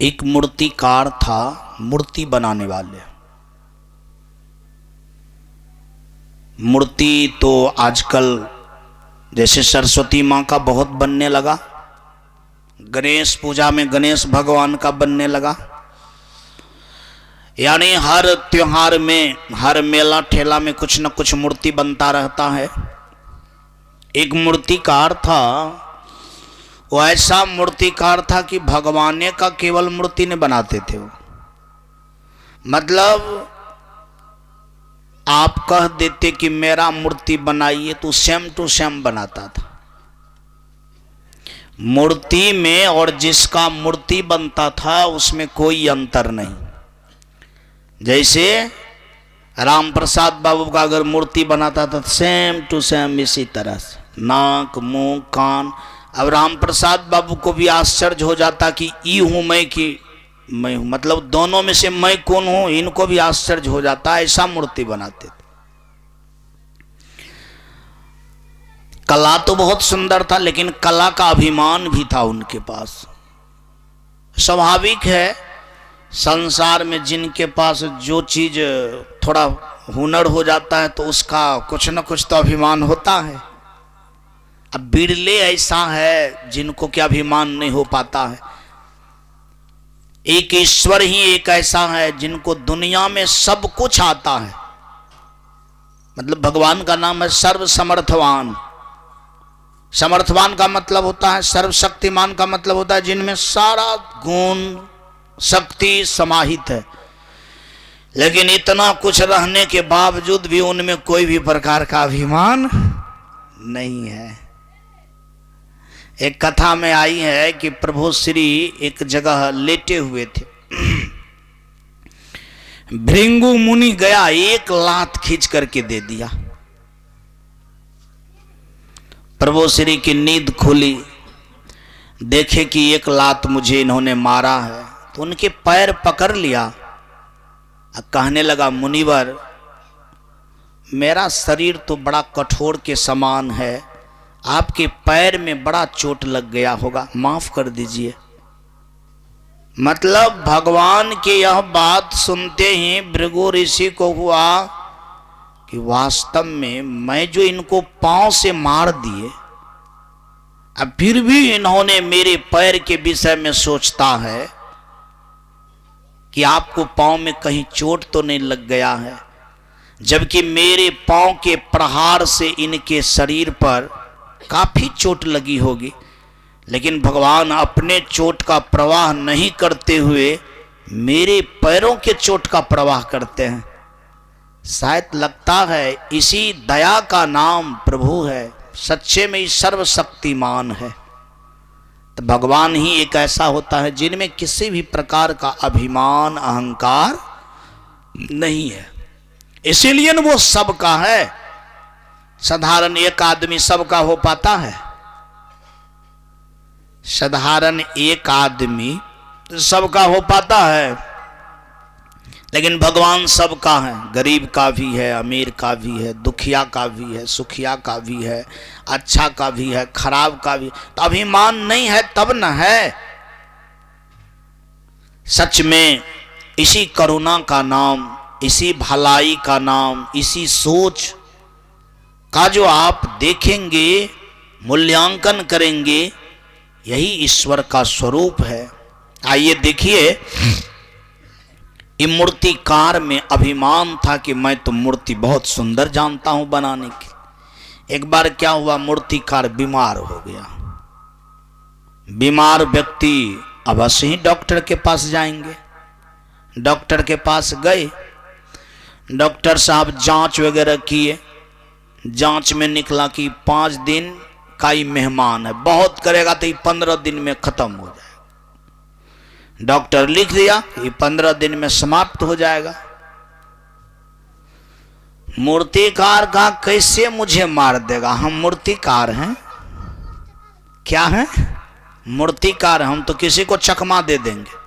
एक मूर्तिकार था, मूर्ति बनाने वाले। मूर्ति तो आजकल जैसे सरस्वती माँ का बहुत बनने लगा, गणेश पूजा में गणेश भगवान का बनने लगा, यानी हर त्योहार में हर मेला ठेला में कुछ न कुछ मूर्ति बनता रहता है। एक मूर्तिकार था, वो ऐसा मूर्तिकार था कि भगवान का केवल मूर्ति नहीं बनाते थे वो, मतलब आप कह देते कि मेरा मूर्ति बनाइए तो सेम टू सेम बनाता था मूर्ति में, और जिसका मूर्ति बनता था उसमें कोई अंतर नहीं। जैसे राम प्रसाद बाबू का अगर मूर्ति बनाता था सेम टू सेम इसी तरह से, नाक मुंह कान। अब राम प्रसाद बाबू को भी आश्चर्य हो जाता कि ई हूं मैं कि मैं हूं, मतलब दोनों में से मैं कौन हूं, इनको भी आश्चर्य हो जाता, ऐसा मूर्ति बनाते थे। कला तो बहुत सुंदर था, लेकिन कला का अभिमान भी था उनके पास। स्वाभाविक है, संसार में जिनके पास जो चीज थोड़ा हुनर हो जाता है तो उसका कुछ न कुछ तो अभिमान होता है। अब बिरले ऐसा है जिनको क्या अभिमान नहीं हो पाता है। एक ईश्वर ही एक ऐसा है जिनको दुनिया में सब कुछ आता है, मतलब भगवान का नाम है सर्वसमर्थवान। समर्थवान का मतलब होता है, सर्वशक्तिमान का मतलब होता है जिनमें सारा गुण शक्ति समाहित है, लेकिन इतना कुछ रहने के बावजूद भी उनमें कोई भी प्रकार का अभिमान नहीं है। एक कथा में आई है कि प्रभु श्री एक जगह लेटे हुए थे, भृंगु मुनि गया, एक लात खींच करके दे दिया। प्रभु श्री की नींद खुली, देखे कि एक लात मुझे इन्होंने मारा है, तो उनके पैर पकड़ लिया और कहने लगा, मुनिवर मेरा शरीर तो बड़ा कठोर के समान है, आपके पैर में बड़ा चोट लग गया होगा, माफ कर दीजिए। मतलब भगवान की यह बात सुनते ही भृगु ऋषि को हुआ कि वास्तव में मैं जो इनको पांव से मार दिए, अब फिर भी इन्होंने मेरे पैर के विषय में सोचता है कि आपको पांव में कहीं चोट तो नहीं लग गया है, जबकि मेरे पांव के प्रहार से इनके शरीर पर काफी चोट लगी होगी, लेकिन भगवान अपने चोट का प्रवाह नहीं करते हुए मेरे पैरों के चोट का प्रवाह करते हैं। शायद लगता है इसी दया का नाम प्रभु है, सच्चे में ही सर्वशक्तिमान है। तो भगवान ही एक ऐसा होता है जिनमें किसी भी प्रकार का अभिमान अहंकार नहीं है, इसीलिए वो सबका है। साधारण एक आदमी सबका हो पाता है? साधारण एक आदमी सबका हो पाता है, लेकिन भगवान सबका है। गरीब का भी है, अमीर का भी है, दुखिया का भी है, सुखिया का भी है, अच्छा का भी है, खराब का भी। तो अभिमान नहीं है तब न है। सच में इसी करुणा का नाम, इसी भलाई का नाम, इसी सोच का जो आप देखेंगे, मूल्यांकन करेंगे, यही ईश्वर का स्वरूप है। आइए देखिए, मूर्तिकार में अभिमान था कि मैं तो मूर्ति बहुत सुंदर जानता हूं बनाने की। एक बार क्या हुआ, मूर्तिकार बीमार हो गया। बीमार व्यक्ति अवश्य ही डॉक्टर के पास जाएंगे। डॉक्टर के पास गए, डॉक्टर साहब जांच वगैरह किए, जांच में निकला कि 5 दिन का ही मेहमान है, बहुत करेगा तो 15 दिन में खत्म हो जाएगा। डॉक्टर लिख दिया ये 15 दिन में समाप्त हो जाएगा। मूर्तिकार का कैसे मुझे मार देगा, हम मूर्तिकार हैं। क्या है? मूर्तिकार, हम तो किसी को चकमा दे देंगे।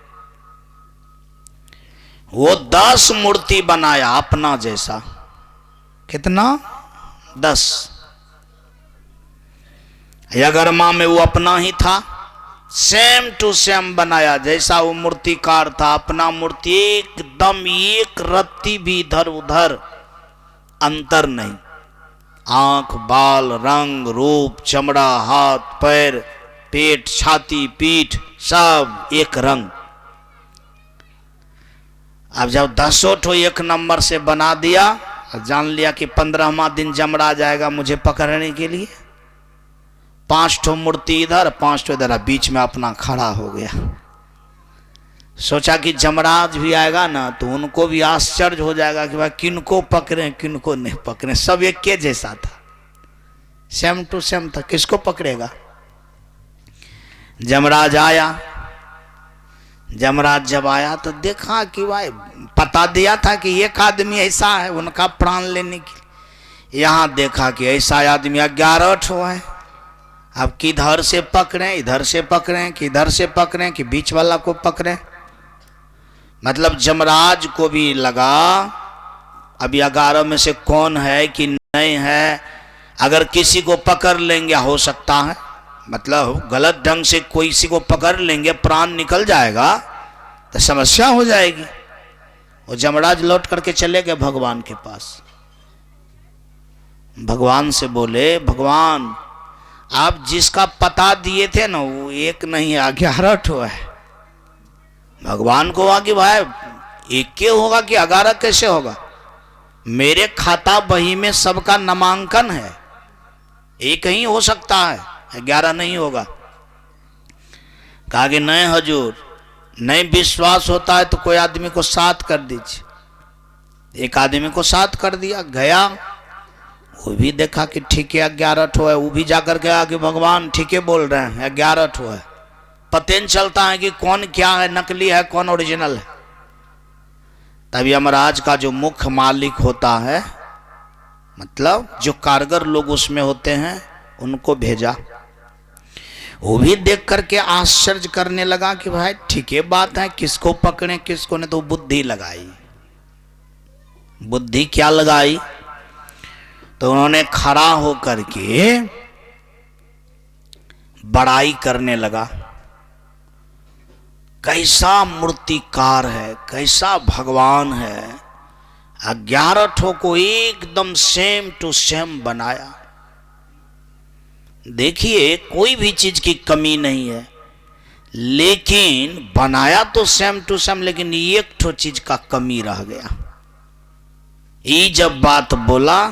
वो 10 मूर्ति बनाया अपना जैसा। कितना? 10। यगरमा में वो अपना ही था, सेम टू सेम बनाया, जैसा वो मूर्तिकार था अपना मूर्ति एकदम एक रत्ती भी इधर उधर अंतर नहीं, आंख बाल रंग रूप चमड़ा हाथ पैर पेट छाती पीठ सब एक रंग। अब जब 10 ठो एक नंबर से बना दिया, जान लिया कि 15वां दिन जमड़ा जाएगा मुझे पकड़ने के लिए। 5 ठो मूर्ति इधर 5 ठो इधर, बीच में अपना खड़ा हो गया। सोचा कि जमराज भी आएगा ना तो उनको भी आश्चर्य हो जाएगा कि भाई किनको पकड़े किनको नहीं पकड़े, सब एक के जैसा था, सेम टू सेम था, किसको पकड़ेगा। जमराज आया, जमराज जब आया तो देखा कि भाई पता दिया था कि एक आदमी ऐसा है उनका प्राण लेने के, यहाँ देखा कि ऐसा आदमी 11 ठो है। अब किधर से पकड़े, इधर से पकड़े कि इधर से पकड़े कि बीच वाला को पकड़े। मतलब जमराज को भी लगा अभी 11 में से कौन है कि नहीं है, अगर किसी को पकड़ लेंगे हो सकता है मतलब गलत ढंग से कोई किसी को पकड़ लेंगे प्राण निकल जाएगा तो समस्या हो जाएगी। वो जमराज लौट करके चले गए भगवान के पास। भगवान से बोले भगवान आप जिसका पता दिए थे ना वो एक नहीं है 11 ठो है। भगवान को हुआ कि भाई एक के होगा कि 11 कैसे होगा, मेरे खाता बही में सबका नामांकन है, एक ही हो सकता है 11 नहीं होगा। कहा कि नहीं हजूर, नहीं विश्वास होता है तो कोई आदमी को 7 कर दीजिए। एक आदमी को 7 कर दिया, गया वो भी देखा कि ठीक है 11 ठो है, वो भी जाकर गया कि भगवान ठीक है बोल रहे हैं 11 ठो है। पता नहीं चलता है कि कौन क्या है, नकली है कौन ओरिजिनल है। तभी यमराज का जो मुख्य मालिक होता है मतलब जो कारगर लोग उसमें होते हैं उनको भेजा। वो भी देख करके आश्चर्य करने लगा कि भाई ठीक है बात है, किसको पकड़े किसको नहीं। तो बुद्धि लगाई। बुद्धि क्या लगाई, तो उन्होंने खड़ा होकर के बड़ाई करने लगा, कैसा मूर्तिकार है, कैसा भगवान है, 11 ठो को एकदम सेम टू सेम बनाया। देखिए कोई भी चीज की कमी नहीं है, लेकिन बनाया तो सेम टू सेम, लेकिन एक ठो चीज का कमी रह गया। ये जब बात बोला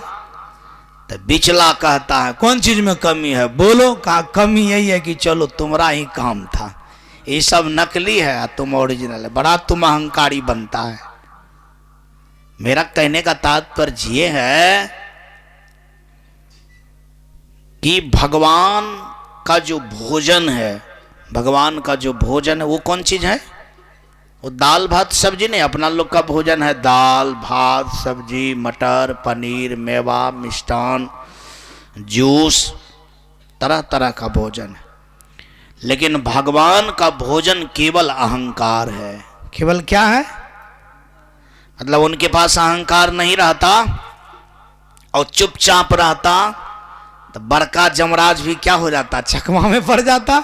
तो बिचला कहता है कौन चीज में कमी है बोलो। कहा कमी यही है कि चलो तुम्हारा ही काम था, ये सब नकली है तुम ओरिजिनल है, बड़ा तुम अहंकारी बनता है। मेरा कहने का तात्पर्य ये है कि भगवान का जो भोजन है, भगवान का जो भोजन है वो कौन चीज है, वो दाल भात सब्जी नहीं। अपना लोग का भोजन है दाल भात सब्जी मटर पनीर मेवा मिष्टान जूस, तरह तरह का भोजन है। लेकिन भगवान का भोजन केवल अहंकार है। केवल क्या है, मतलब उनके पास अहंकार नहीं रहता और चुपचाप रहता तो बड़का जमराज भी क्या हो जाता, चकमा में पड़ जाता।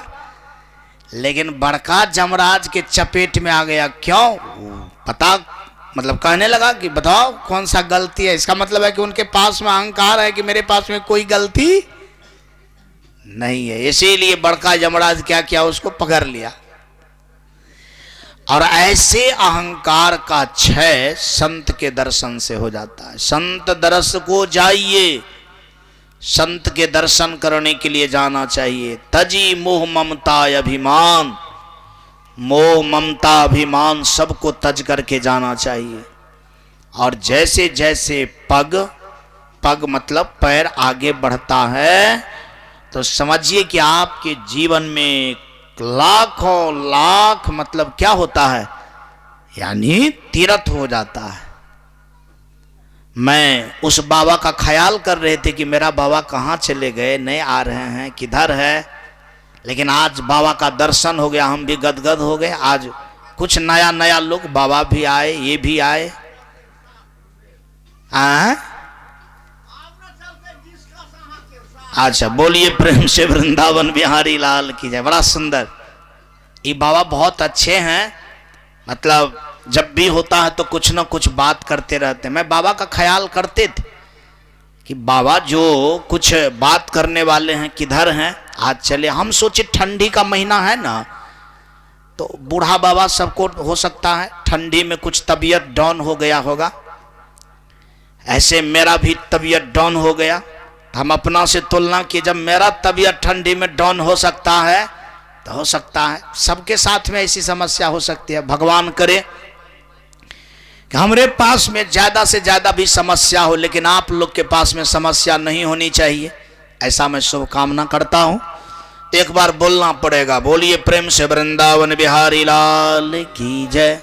लेकिन बड़का जमराज के चपेट में आ गया। क्यों पता, मतलब कहने लगा कि बताओ कौन सा गलती है। इसका मतलब है कि उनके पास में अहंकार है कि मेरे पास में कोई गलती नहीं है, इसीलिए बड़का यमराज क्या किया, उसको पकड़ लिया। और ऐसे अहंकार का क्षय संत के दर्शन से हो जाता है। संत दरस को जाइए, संत के दर्शन करने के लिए जाना चाहिए। तजी मोह ममता अभिमान, मोह ममता अभिमान सबको तज करके जाना चाहिए। और जैसे जैसे पग मतलब पैर आगे बढ़ता है तो समझिए कि आपके जीवन में लाखों लाख मतलब क्या होता है, यानी तीर्थ हो जाता है। मैं उस बाबा का ख्याल कर रहे थे कि मेरा बाबा कहाँ चले गए, नहीं आ रहे हैं, किधर है। लेकिन आज बाबा का दर्शन हो गया, हम भी गदगद हो गए। आज कुछ नया नया लोग, बाबा भी आए, ये भी आए। अच्छा बोलिए प्रेम से वृंदावन बिहारी लाल की जय। बड़ा सुंदर ये बाबा बहुत अच्छे हैं, मतलब जब भी होता है तो कुछ ना कुछ बात करते रहते हैं। मैं बाबा का ख्याल करते थे कि बाबा जो कुछ बात करने वाले हैं किधर हैं, आज चले। हम सोचे ठंडी का महीना है ना, तो बूढ़ा बाबा सबको हो सकता है ठंडी में कुछ तबीयत डाउन हो गया होगा, ऐसे मेरा भी तबीयत डाउन हो गया। हम अपना से तुलना किए, जब मेरा तबीयत ठंडी में डाउन हो सकता है तो हो सकता है सबके साथ में ऐसी समस्या हो सकती है। भगवान करे कि हमारे पास में ज़्यादा से ज़्यादा भी समस्या हो, लेकिन आप लोग के पास में समस्या नहीं होनी चाहिए, ऐसा मैं शुभकामना करता हूँ। एक बार बोलना पड़ेगा, बोलिए प्रेम से वृंदावन बिहारी लाल की जय।